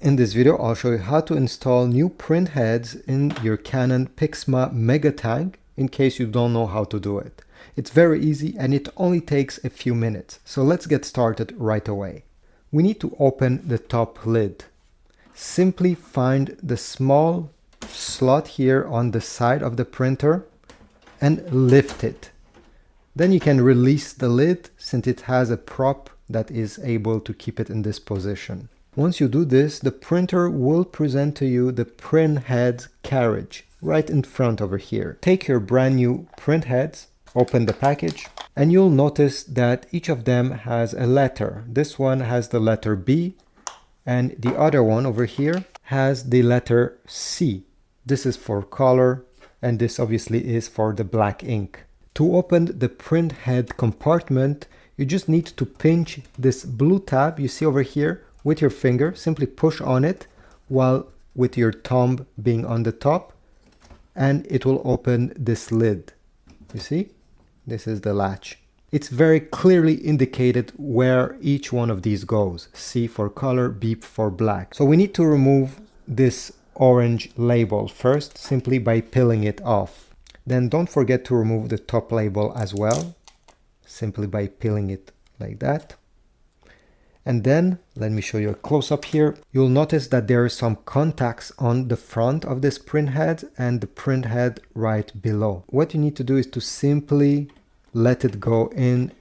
In this video, I'll show you how to install new printheads in your Canon Pixma Megatank in case you don't know how to do it. It's very easy and it only takes a few minutes. So let's get started right away. We need to open the top lid. Simply find the small slot here on the side of the printer and lift it. Then you can release the lid since it has a prop that is able to keep it in this position. Once you do this, the printer will present to you the printhead carriage right in front over here. Take your brand new printheads, open the package, and you'll notice that each of them has a letter. This one has the letter B, and the other one over here has the letter C. This is for color, and this obviously is for the black ink. To open the printhead compartment, you just need to pinch this blue tab you see over here with your finger. Simply push on it while with your thumb being on the top, and it will open this lid. You see? This is the latch. It's very clearly indicated where each one of these goes. C for color, B for black. So we need to remove this orange label first, simply by peeling it off. Then don't forget to remove the top label as well, simply by peeling it like that. And then, let me show you a close-up here. You'll notice that there are some contacts on the front of this printhead and the printhead right below. What you need to do is to simply let it go in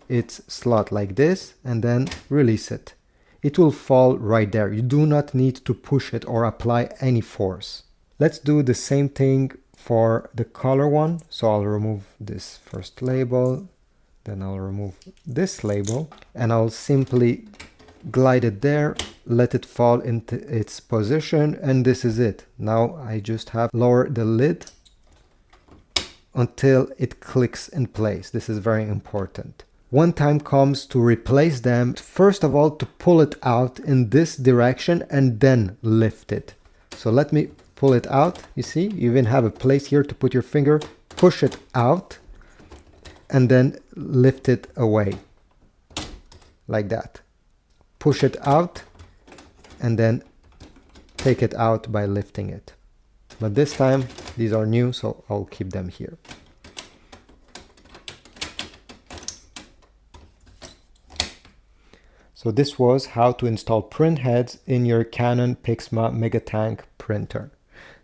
its slot like this and then release it. It will fall right there. You do not need to push it or apply any force. Let's do the same thing for the color one. So I'll remove this first label. Then I'll remove this label and I'll simply glide it there, let it fall into its position, and this is it. Now I just have lower the lid until it clicks in place. This is very important. When time comes to replace them, first of all to pull it out in this direction and then lift it. So let me pull it out. You see, you even have a place here to put your finger, push it out, and then lift it away like that. Push it out and then take it out by lifting it. But this time these are new, so I'll keep them here. So this was how to install printheads in your Canon Pixma Megatank printer.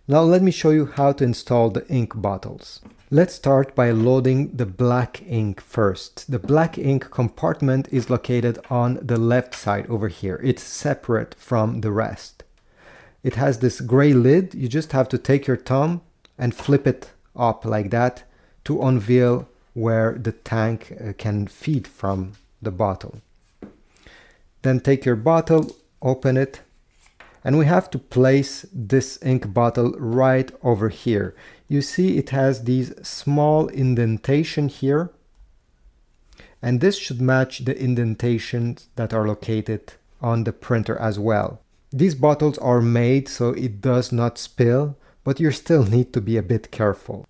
Now let me show you how to install the ink bottles. Let's start by loading the black ink first. The black ink compartment is located on the left side over here. It's separate from the rest. It has this gray lid. You just have to take your thumb and flip it up like that to unveil where the tank can feed from the bottle. Then take your bottle, open it, and we have to place this ink bottle right over here. You see it has these small indentation here, and this should match the indentations that are located on the printer as well. These bottles are made so it does not spill, but you still need to be a bit careful.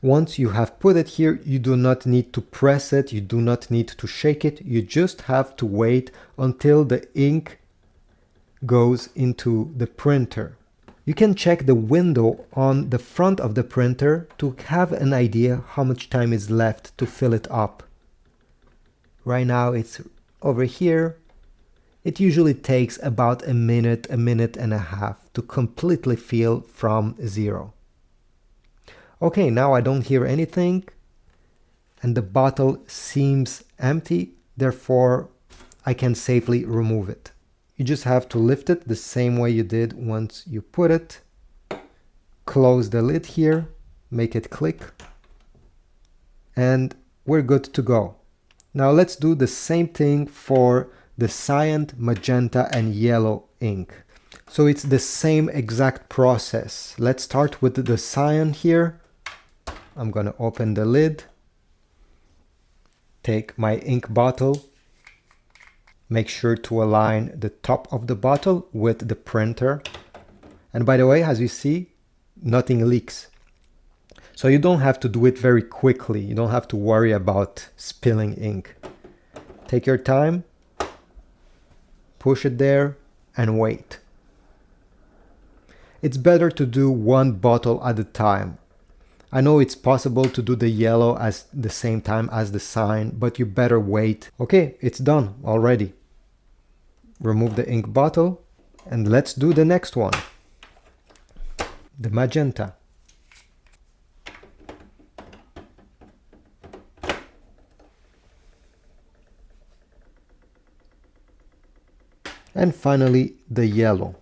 Once you have put it here, you do not need to press it, you do not need to shake it, you just have to wait until the ink goes into the printer. You can check the window on the front of the printer to have an idea how much time is left to fill it up. Right now it's over here. It usually takes about a minute and a half to completely fill from zero. Okay, now I don't hear anything and the bottle seems empty, therefore I can safely remove it. You just have to lift it the same way you did once you put it. Close the lid here, make it click, and we're good to go. Now let's do the same thing for the cyan, magenta, and yellow ink. So it's the same exact process. Let's start with the cyan here. I'm gonna open the lid, take my ink bottle, make sure to align the top of the bottle with the printer. And by the way, as you see, nothing leaks. So you don't have to do it very quickly. You don't have to worry about spilling ink. Take your time, push it there, and wait. It's better to do one bottle at a time. I know it's possible to do the yellow at the same time as the sign, but you better wait. Okay, it's done already. Remove the ink bottle and let's do the next one. The magenta. And finally, the yellow.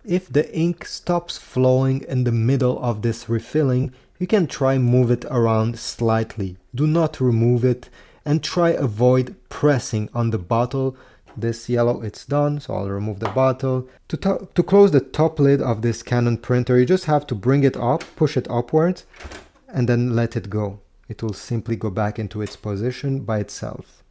If the ink stops flowing in the middle of this refilling, you can try move it around slightly. Do not remove it and try avoid pressing on the bottle. This yellow, it's done, so I'll remove the bottle. To close the top lid of this Canon printer, you just have to bring it up, push it upwards, and then let it go. It will simply go back into its position by itself.